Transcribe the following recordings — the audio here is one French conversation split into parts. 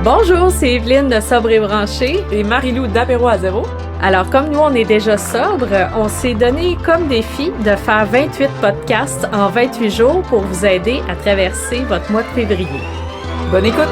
Bonjour, c'est Evelyne de Sobre et Branché. Et Marie-Lou d'Apéro à zéro. Alors, comme nous, on est déjà sobre, on s'est donné comme défi de faire 28 podcasts en 28 jours pour vous aider à traverser votre mois de février. Bonne écoute!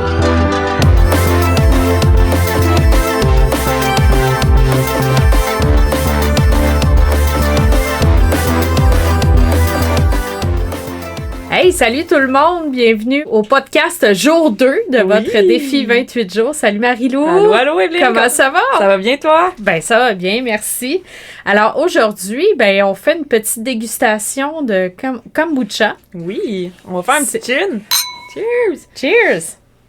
Hey, salut tout le monde! Bienvenue au podcast jour 2 de votre défi 28 jours. Salut Marie-Lou! Allô Evelyne! Comment ça va? Ça va bien toi? Ben ça va bien, merci. Alors aujourd'hui, on fait une petite dégustation de kombucha. Oui, on va faire un petit gin. Cheers! Cheers!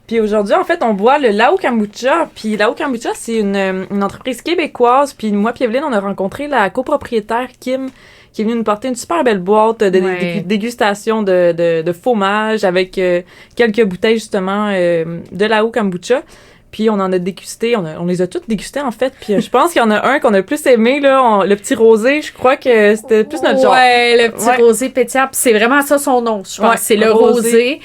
Puis aujourd'hui, en fait, on boit le Lao Kombucha. Puis Lao Kombucha, c'est une entreprise québécoise. Puis moi puis Evelyne, on a rencontré la copropriétaire Kim, qui est venue nous porter une super belle boîte de dégustation de fromage avec quelques bouteilles, justement, de Lao Kombucha. Puis on en a dégusté, on les a toutes dégustées, en fait. Puis je pense qu'il y en a un qu'on a plus aimé, là, le petit rosé. Je crois que c'était plus notre genre. Ouais, le petit rosé pétillant. Puis c'est vraiment ça son nom, je pense. C'est le rosé.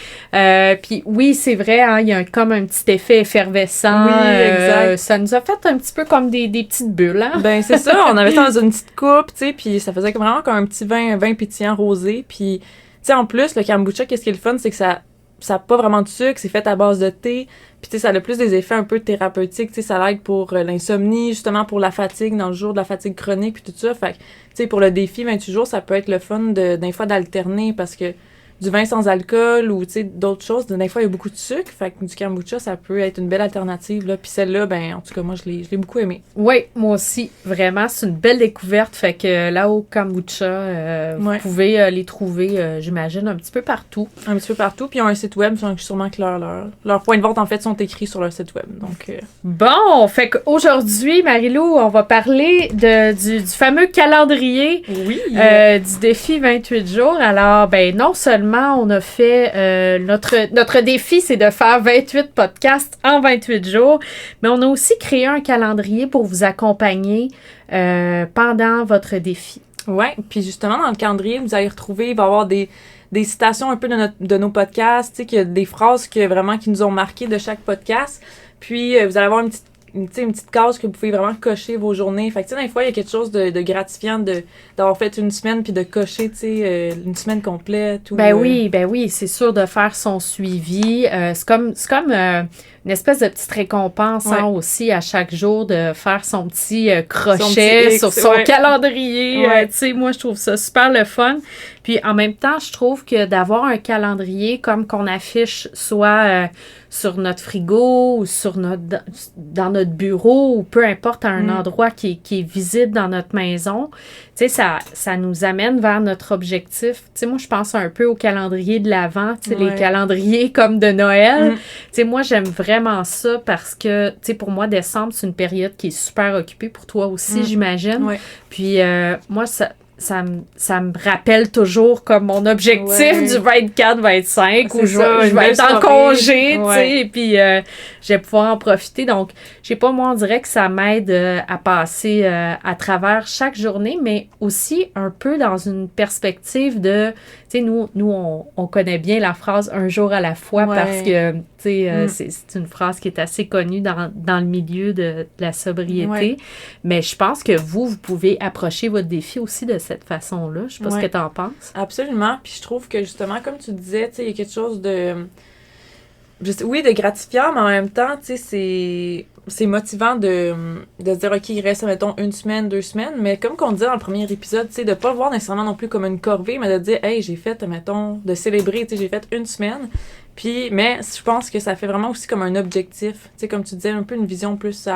Puis oui, c'est vrai, hein, il y a comme un petit effet effervescent. Oui, exact. Ça nous a fait un petit peu comme des petites bulles, hein? Ben c'est ça, on avait ça dans une petite coupe, tu sais, puis ça faisait vraiment comme un petit vin pétillant rosé. Puis, tu sais, en plus, le kombucha, qu'est-ce qui est le fun, c'est que ça a pas vraiment de sucre, c'est fait à base de thé. Puis, tu sais, ça a plus des effets un peu thérapeutiques. Tu sais, ça l'aide pour l'insomnie, justement pour la fatigue, dans le jour de la fatigue chronique, puis tout ça. Fait que, tu sais, pour le défi 28 jours, ça peut être le fun d'un fois d'alterner parce que du vin sans alcool ou, tu sais, d'autres choses, des fois, il y a beaucoup de sucre. Fait que du kombucha, ça peut être une belle alternative, là. Puis celle-là, ben, en tout cas, moi, je l'ai beaucoup aimée. Oui, moi aussi. Vraiment, c'est une belle découverte. Fait que là, au kombucha, vous pouvez les trouver, j'imagine, un petit peu partout. Un petit peu partout. Puis ils ont un site web, sûrement que leurs points de vente, en fait, sont écrits sur leur site web. Donc, Bon, fait qu'aujourd'hui, Marie-Lou, on va parler du fameux calendrier du défi 28 jours. Alors, ben non seulement on a fait notre défi, c'est de faire 28 podcasts en 28 jours, mais on a aussi créé un calendrier pour vous accompagner pendant votre défi. Ouais, puis justement, dans le calendrier, vous allez retrouver, il va y avoir des citations un peu de nos podcasts, tu sais, qu'il y a des phrases qui nous ont marqué de chaque podcast. Puis, vous allez avoir une petite case que vous pouvez vraiment cocher vos journées. Fait que, tu sais, des fois, il y a quelque chose de gratifiant d'avoir fait une semaine puis de cocher, tu sais, une semaine complète. Oui, c'est sûr de faire son suivi. C'est comme une espèce de petite récompense aussi à chaque jour de faire son petit crochet sur son calendrier. Tu sais, moi, je trouve ça super le fun. Puis en même temps, je trouve que d'avoir un calendrier comme qu'on affiche soit sur notre frigo ou dans notre bureau ou peu importe à un endroit qui est visible dans notre maison, tu sais, ça nous amène vers notre objectif. Tu sais, moi, je pense un peu au calendrier de l'Avent, tu sais, les calendriers comme de Noël. Tu sais, moi, j'aime vraiment ça parce que, tu sais, pour moi, décembre, c'est une période qui est super occupée pour toi aussi, j'imagine. Ouais. Puis, moi, ça me rappelle toujours comme mon objectif du 24-25 où je vais être en congé, tu sais, et puis je vais pouvoir en profiter. Donc, je sais pas, moi, on dirait que ça m'aide à passer à travers chaque journée, mais aussi un peu dans une perspective de, tu sais, nous on connaît bien la phrase « un jour à la fois » parce que, tu sais, c'est une phrase qui est assez connue dans le milieu de la sobriété. Mais je pense que vous pouvez approcher votre défi aussi de cette façon-là. Je sais pas ce que tu en penses. Absolument. Puis je trouve que justement, comme tu disais, tu sais, il y a quelque chose de gratifiant, mais en même temps, tu sais, c'est motivant de se dire, OK, il reste, mettons, 1 semaine, 2 semaines, mais comme qu'on disait dans le premier épisode, tu sais, de pas le voir nécessairement non plus comme une corvée, mais de dire, hey, j'ai fait, mettons, de célébrer, tu sais, j'ai fait 1 semaine. Puis, mais je pense que ça fait vraiment aussi comme un objectif. Tu sais, comme tu disais, un peu une vision plus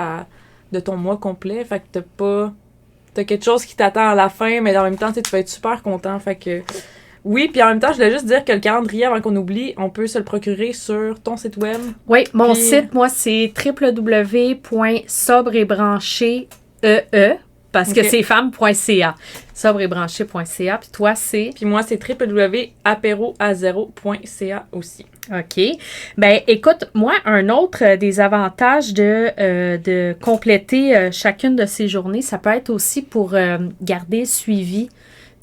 de ton mois complet. Fait que t'as quelque chose qui t'attend à la fin, mais en même temps, tu vas être super content. Fait que oui, puis en même temps, je voulais juste dire que le calendrier, avant qu'on oublie, on peut se le procurer sur ton site web. Oui, mon site, moi, c'est www.sobreetbranché, parce que c'est femme.ca. Sobreetbranché.ca. Puis toi, c'est? Puis moi, c'est www.aperoazero.ca aussi. OK. Ben, écoute, moi, un autre des avantages de compléter chacune de ces journées, ça peut être aussi pour garder suivi.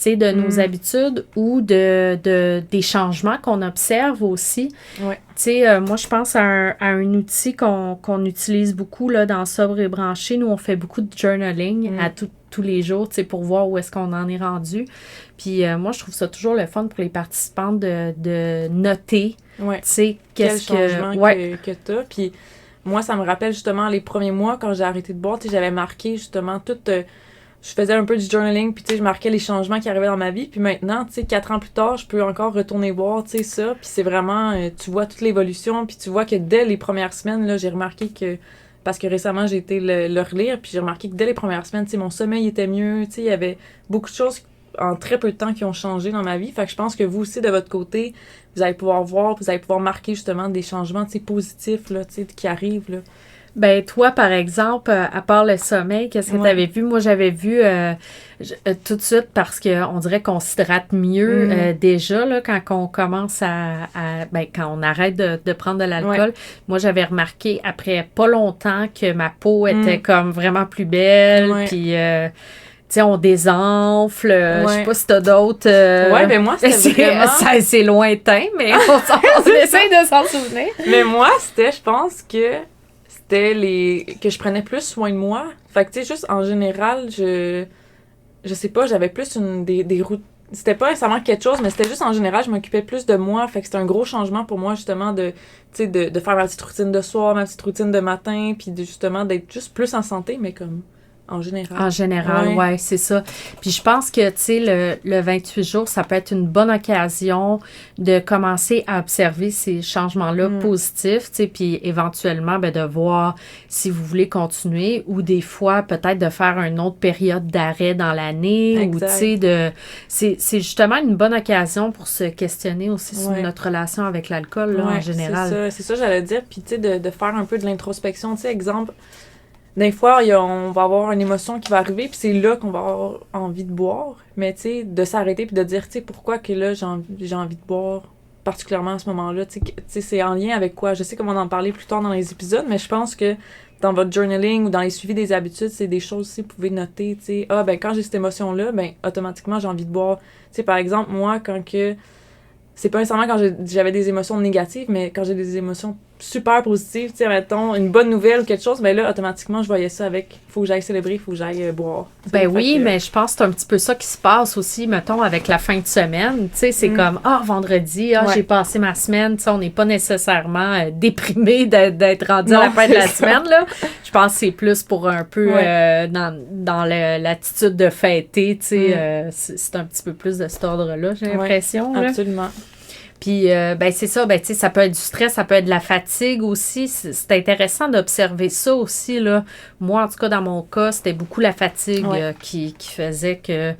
sais, de nos habitudes ou des changements qu'on observe aussi. Ouais. Tu sais, moi, je pense à un outil qu'on utilise beaucoup là, dans Sobre et Branché. Nous, on fait beaucoup de journaling à tous les jours, tu sais, pour voir où est-ce qu'on en est rendu. Puis moi, je trouve ça toujours le fun pour les participantes de noter, tu sais, quel changement que tu as. Puis moi, ça me rappelle justement les premiers mois quand j'ai arrêté de boire, tu sais, j'avais marqué justement tout... je faisais un peu du journaling, puis tu sais, je marquais les changements qui arrivaient dans ma vie. Puis maintenant, tu sais, 4 ans plus tard, je peux encore retourner voir, tu sais, ça. Puis c'est vraiment... tu vois toute l'évolution, puis tu vois que dès les premières semaines, là, j'ai remarqué que... Parce que récemment, j'ai été le relire, puis j'ai remarqué que dès les premières semaines, tu sais, mon sommeil était mieux, tu sais, il y avait beaucoup de choses en très peu de temps qui ont changé dans ma vie. Fait que je pense que vous aussi, de votre côté, vous allez pouvoir voir, vous allez pouvoir marquer justement des changements, tu sais, positifs, là, tu sais, qui arrivent, là. Ben toi, par exemple, à part le sommeil, qu'est-ce que tu avais vu? Moi, j'avais vu tout de suite parce qu'on dirait qu'on s'hydrate mieux déjà là, quand on commence quand on arrête de prendre de l'alcool. Ouais. Moi, j'avais remarqué après pas longtemps que ma peau était comme vraiment plus belle, puis... tu sais, on désenfle. Je sais pas si t'as d'autres... Ouais, ben moi, c'était vraiment... C'est lointain, mais on essaie de s'en souvenir. Mais moi, c'était, je pense que... que je prenais plus soin de moi. Fait que, tu sais, juste en général, je sais pas, j'avais plus des routes. C'était pas nécessairement quelque chose, mais c'était juste en général, je m'occupais plus de moi. Fait que c'était un gros changement pour moi, justement, de faire ma petite routine de soir, ma petite routine de matin, puis justement, d'être juste plus en santé, mais comme... En général. En général, ouais, c'est ça. Puis je pense que, tu sais, le 28 jours, ça peut être une bonne occasion de commencer à observer ces changements-là positifs, tu sais, puis éventuellement, ben, de voir si vous voulez continuer ou des fois, peut-être de faire une autre période d'arrêt dans l'année ou, tu sais, c'est justement une bonne occasion pour se questionner aussi sur notre relation avec l'alcool, là, en général. C'est ça, j'allais dire. Puis, tu sais, de faire un peu de l'introspection, tu sais, exemple... Des fois, on va avoir une émotion qui va arriver, puis c'est là qu'on va avoir envie de boire. Mais tu sais, de s'arrêter puis de dire, tu sais, pourquoi que là, j'ai envie de boire, particulièrement à ce moment-là. Tu sais, c'est en lien avec quoi? Je sais qu'on va en parler plus tard dans les épisodes, mais je pense que dans votre journaling ou dans les suivis des habitudes, c'est des choses aussi que vous pouvez noter, tu sais. Ah, ben quand j'ai cette émotion-là, ben automatiquement, j'ai envie de boire. Tu sais, par exemple, moi, quand que... C'est pas nécessairement quand j'avais des émotions négatives, mais quand j'ai des émotions super positives, tu sais, mettons, une bonne nouvelle ou quelque chose, mais là, automatiquement, je voyais ça avec « faut que j'aille célébrer, faut que j'aille boire ». Ben oui, mais je pense que c'est un petit peu ça qui se passe aussi, mettons, avec la fin de semaine. Tu sais, c'est comme « ah, vendredi, j'ai passé ma semaine », tu sais, on n'est pas nécessairement déprimé d'être rendu à la fin de la semaine, là. Je pense que c'est plus pour un peu dans l'attitude de fêter, tu sais, c'est un petit peu plus de cet ordre-là, j'ai l'impression. Absolument. Puis, ben c'est ça, ben tu sais, ça peut être du stress, ça peut être de la fatigue aussi. C'est intéressant d'observer ça aussi, là. Moi, en tout cas, dans mon cas, c'était beaucoup la fatigue qui faisait que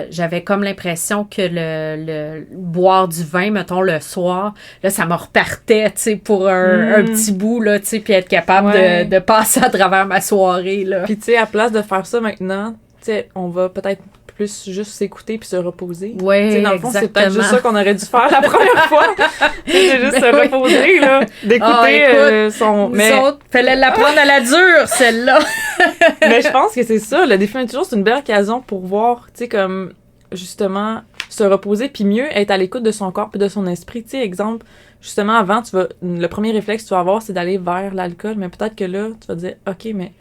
j'avais comme l'impression que le boire du vin, mettons, le soir, là, ça me repartait, tu sais, pour un petit bout, là, tu sais, puis être capable de passer à travers ma soirée, là. Puis, tu sais, à place de faire ça maintenant, tu sais, on va peut-être plus juste s'écouter puis se reposer. Oui, dans le fond, c'est peut-être juste ça qu'on aurait dû faire la première fois. C'est juste se reposer, là. D'écouter son... Mais... Nous autres, fallait l'apprendre à la dure, celle-là. Mais je pense que c'est ça. Le défi du jour, c'est une belle occasion pour voir, tu sais, comme, justement, se reposer puis mieux être à l'écoute de son corps puis de son esprit. Tu sais, exemple, justement, avant, le premier réflexe que tu vas avoir, c'est d'aller vers l'alcool, mais peut-être que là, tu vas te dire, OK, mais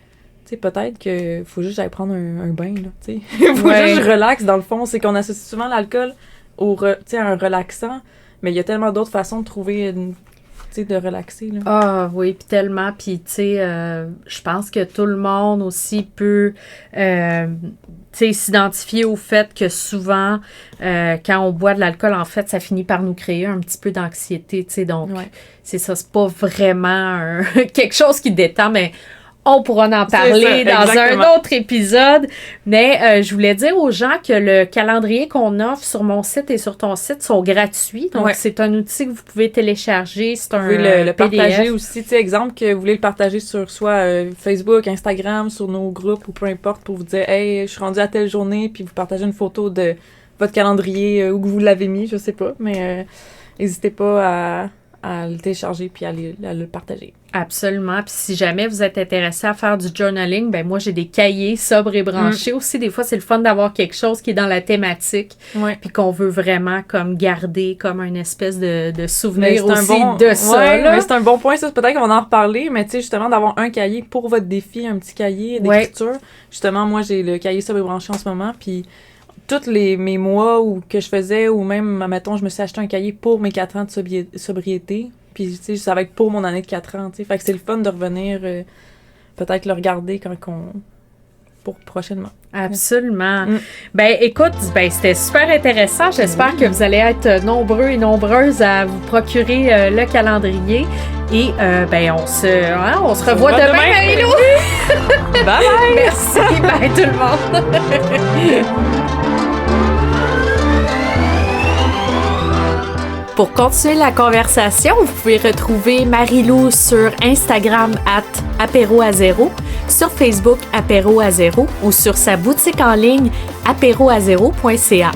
tu sais, peut-être qu'il faut juste que j'aille prendre un bain, là, tu sais. Il faut juste que je relaxe, dans le fond. C'est qu'on associe souvent l'alcool à un relaxant, mais il y a tellement d'autres façons de trouver, tu sais, de relaxer, là. Ah oui, puis tellement. Puis, tu sais, je pense que tout le monde aussi peut, tu sais, s'identifier au fait que souvent, quand on boit de l'alcool, en fait, ça finit par nous créer un petit peu d'anxiété, tu sais. Donc, c'est ça, c'est pas vraiment quelque chose qui détend, mais... On pourra en parler dans un autre épisode. Mais je voulais dire aux gens que le calendrier qu'on offre sur mon site et sur ton site sont gratuits. Donc, c'est un outil que vous pouvez télécharger. C'est un PDF. Vous pouvez le partager aussi. Tu sais, exemple, que vous voulez le partager sur soit Facebook, Instagram, sur nos groupes ou peu importe pour vous dire « Hey, je suis rendue à telle journée » puis vous partagez une photo de votre calendrier où vous l'avez mis, je sais pas. Mais n'hésitez pas à le télécharger puis à le partager. Absolument. Puis si jamais vous êtes intéressé à faire du journaling, ben moi, j'ai des cahiers sobres et branchés aussi. Des fois, c'est le fun d'avoir quelque chose qui est dans la thématique puis qu'on veut vraiment comme garder comme une espèce de souvenir aussi de ça. Mais c'est un bon point, ça. Peut-être qu'on va en reparler, mais tu sais, justement, d'avoir un cahier pour votre défi, un petit cahier d'écriture. Justement, moi, j'ai le cahier sobre et branché en ce moment, puis tous mes mois que je faisais, ou même, admettons, je me suis acheté un cahier pour mes 4 ans de sobriété. Puis, tu sais, ça va être pour mon année de 4 ans, tu sais. Fait que c'est le fun de revenir, peut-être le regarder pour prochainement. Absolument. Ben, écoute, c'était super intéressant. J'espère que vous allez être nombreux et nombreuses à vous procurer le calendrier. Et, on se revoit demain, Marie-Lou! Bye bye! Merci, bye tout le monde! Pour continuer la conversation, vous pouvez retrouver Marie-Lou sur Instagram @apéroazéro, sur Facebook apéroazéro ou sur sa boutique en ligne apéroazéro.ca.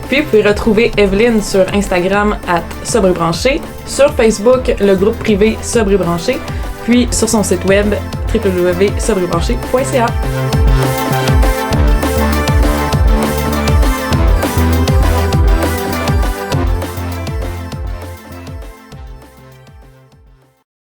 Puis vous pouvez retrouver Evelyne sur Instagram @sobrebranché, sur Facebook le groupe privé Sobre et Branché, puis sur son site web www.sobrebranché.ca.